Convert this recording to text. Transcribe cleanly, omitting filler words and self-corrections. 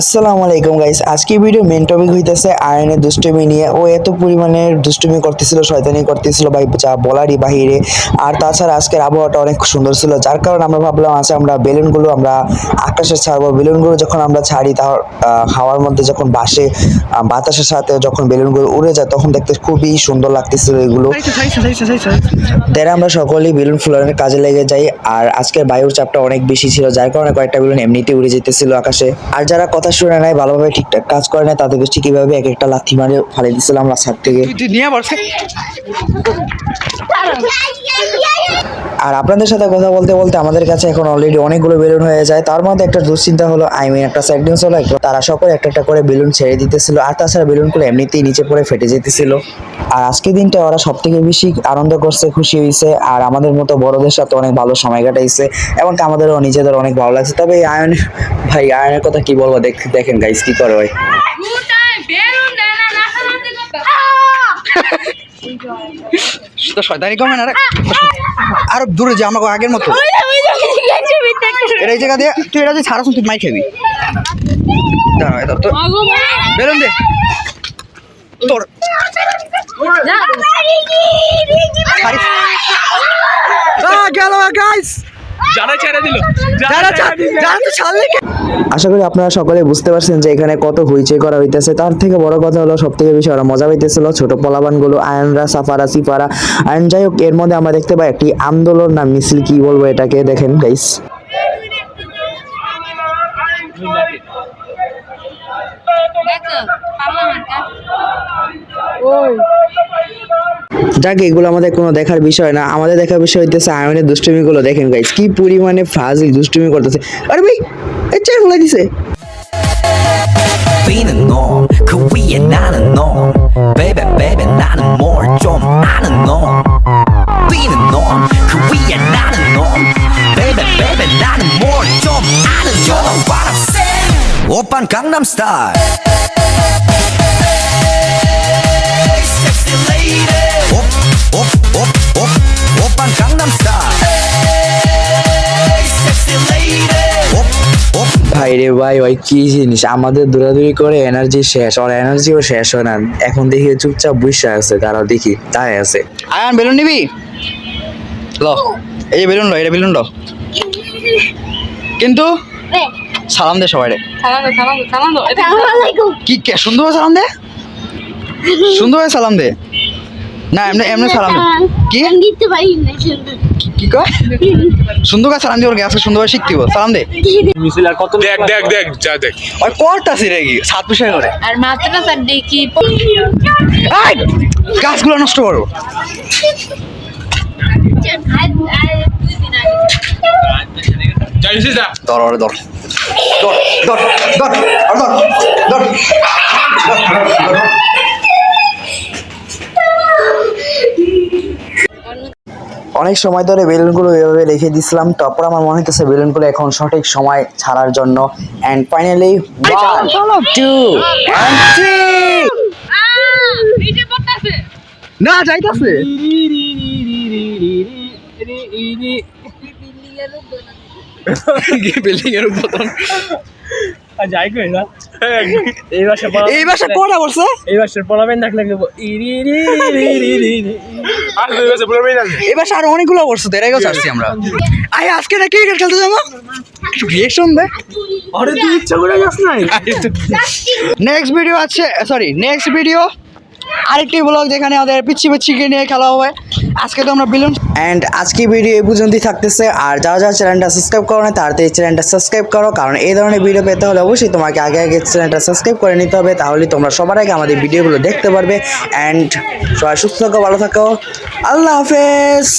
আসসালামু আলাইকুম গাইস, আজকে ভিডিও মেন টপিক হইতেছে আয়নের দুষ্টুমি নিয়ে। ও এত পরিমাণে দুষ্টুমি করতেছিল, শয়তানি করতেছিল ভাই, যা বলারই বাহিরে। আর তাছাড়া আজকের আবহাওয়াটা অনেক সুন্দর ছিল, যার কারণে আমরা ভাবলাম আমরা বেলুনগুলো আমরা আকাশে ছাড়বো। বেলুনগুলো যখন আমরা ছাড়ি তার হাওয়ার মধ্যে যখন বাসে বাতাসের সাথে যখন বেলুনগুলো উড়ে যায় তখন দেখতে খুবই সুন্দর লাগতেছিল এগুলো। তাই আমরা সকলেই বেলুন ফুলানোর কাজে লেগে যাই। আর আজকের বায়ুর চাপটা অনেক বেশি ছিল, যার কারণে কয়েকটা বেলুন এমনিতেই উড়ে যেতেছিল আকাশে। আর যারা কথা শুনে নাই, ভালোভাবে ঠিকঠাক কাজ করে নাই, তাদেরকে ঠিকইভাবে এক একটা লাথি মারে ফালে দিয়েছিলাম আমরা ছাদ থেকে। আর আপনাদের সাথে কথা বলতে বলতে আমাদের কাছে এখন অলরেডি অনেকগুলো বেলুন হয়ে যায়। তার মধ্যে একটা দুশ্চিন্তা হলো, একটা স্যাডনেস হলো, তারা সকলে একটা একটা করে বেলুন ছেড়ে দিতেছিল। আর তাছাড়া বেলুনগুলো এমনিতেই নিচে পড়ে ফেটে যেতেছিল। আর আজকের দিনটা ওরা সব থেকে বেশি আনন্দ করছে, খুশি হয়েছে। আর আমাদের মতো বড়দের সাথে অনেক ভালো সময় কাটাইছে, এমনকি আমাদেরও নিজেদের অনেক ভালো লাগছে। তবে আয়নের কথা কি বলবো, দেখেন গাইস কি করে ভাই। শয়তানি কমে না রে, আরো দূরে যা, আমাকে আগের মতো এই জায়গা দিয়ে তুই এটা যে ছাড়া তুই মাই খাবি। বেরোন দে তোর গেল গাইস। আশা করি আপনারা সকলে বুঝতে পারছেন যে এখানে কত হইচই করা হইতেছে। তার থেকে বড় কথা হলো, সব থেকে বেশি ওরা মজা পাইতেছিল ছোট পোলাবান গুলো, আয়নরা, সাফারা, সিফারা। আয়ন যাই হোক, এর মধ্যে আমরা দেখতে পাই একটি আন্দোলন না মিছিল, কি বলবো এটাকে, দেখেন গাইস। যাক, এগুলো আমাদের কোনো দেখার বিষয় না, আমাদের দেখার বিষয় হইতেছে আয়নের দুষ্টুমি গুলো। দেখেন গাইস কি পরিমাণে ফাজিল দুষ্টুমি করতেছে। আরে ভাই এই চাই ফলাই দিছে। 오빤 강남 스타일 오빤 강남 스타일 sexy lady ভাই রে ভাই, ভাই কি জিনিস, আমাদের দৌড়াদৌড়ি করে এনার্জি শেষ, আর এনার্জিও শেষ হয় না। এখন দেখি চুপচাপ বসে আছে, তারা দেখি তাই আছে। আয়ান বেলুন নিবি? ল এই যে বেলুন ল, এটা বেলুন ল, কিন্তু সালাম দে সবাই রে। কি কে সুন্দর সালাম দে, সুন্দর সালাম দে। না এমনি এমনি সালাম দে। কি কি কয়? সুন্দর করে সালাম দি, ওর গ্যাসকে সুন্দর শিখতে সালাম দে। মিছিল আর কত দেখ দেখ দেখ যা দেখ ওই কোয়ারটাছি রে কি সাত বিষয় করে আর মাত্রা স্যার দেখি এই গাছগুলো নষ্ট করো। যাইছিস যা ধর ওরে ধর ধর ধর ধর ধর ধর। অনেক সময় ধরে বেলুনগুলো এভাবে রেখে দিছিলাম, তারপর আমার মনে হইতেছে বেলুনগুলো এখন সঠিক সময় ছাড়ার জন্য। এন্ড ফাইনালি 1 2 and 3 না যাইতাছে। বিল্ডিং এর উপর যাই কই না এই ভাষা কোডা করছে, এই ভাষার পড়াবেন দেখলে এই ভাষা আর অনেকগুলো করছে, তো এরাইও ছাড়ছি আমরা। আই আজকে না ক্রিকেট খেলতে যাবো, একটু রিঅ্যাকশন দে। আরে তুই ইচ্ছা করে যাস নাই। নেক্সট ভিডিও আছে, সরি নেক্সট ভিডিও আরেকটি ব্লগ যেখানে আমাদের পিচ্ছি পিচ্ছিকে নিয়ে খেলা হবে। আজকে তো আমরা বেলুন এন্ড আজকে ভিডিও এই পর্যন্তই থাকতেছে। আর যারা যারা চ্যানেলটা সাবস্ক্রাইব করো না, তাড়াতাড়ি চ্যানেলটা সাবস্ক্রাইব করো, কারণ এই ধরনের ভিডিও পেতে হলে অবশ্যই তোমাকে আগে আগে চ্যানেলটা সাবস্ক্রাইব করে নিতে হবে, তাহলে তোমরা সবার আগে আমাদের ভিডিওগুলো দেখতে পারবে। এন্ড সবাই সুস্থ থাকো, ভালো থাকো, আল্লাহ হাফেজ।